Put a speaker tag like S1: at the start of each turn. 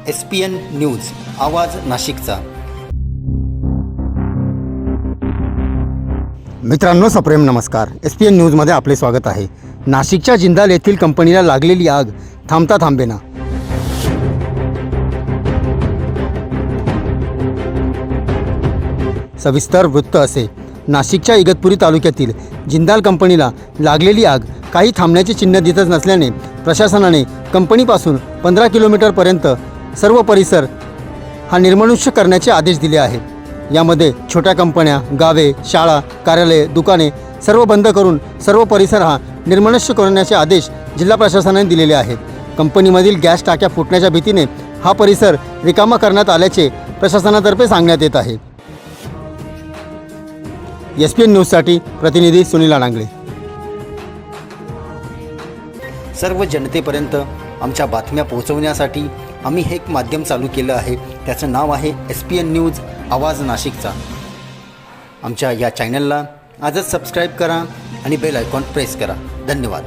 S1: SPN news आवाज नाशिकचा। मित्रांनो सप्रेम नमस्कार। SPN न्यूजमध्ये आपले स्वागत आहे। नाशिकच्या जिंदाल येथील कंपनीला लागलेली आग थांबता थांबेना। सविस्तर वृत्त असे। नाशिकच्या इगतपुरी तालुक्यातील जिंदाल कंपनीला लागलेली आग काही थांबण्याचे चिन्ह दिसत नसल्याने प्रशासनाने कंपनीपासून 15 किलोमीटरपर्यंत सर्व परिसर हा निर्मनुष्य करण्याचे आदेश दिले आहेत। यामध्ये छोट्या कंपन्या, गावे, शाळा, कार्यालये, दुकाने सर्व बंद करून सर्व परिसर हा निर्मनुष्य करण्याचे आदेश जिल्हा प्रशासनाने दिलेले आहेत। कंपनीमधील गॅस टाक्या फुटण्याच्या भीतीने हा परिसर रिकामा करण्यात आल्याचे प्रशासनातर्फे सांगण्यात येत आहे। SPN न्यूजसाठी प्रतिनिधी सुनील अडांगळे। सर्व जनतेपर्यंत आमच्या बातम्या पोहोचवण्यासाठी आम्ही हे एक माध्यम चालू केलं आहे। त्याचं नाव आहे SPN न्यूज आवाज नाशिकचा। आमच्या या चॅनलला आजच सबस्क्राईब करा आणि बेल आयकॉन प्रेस करा। धन्यवाद।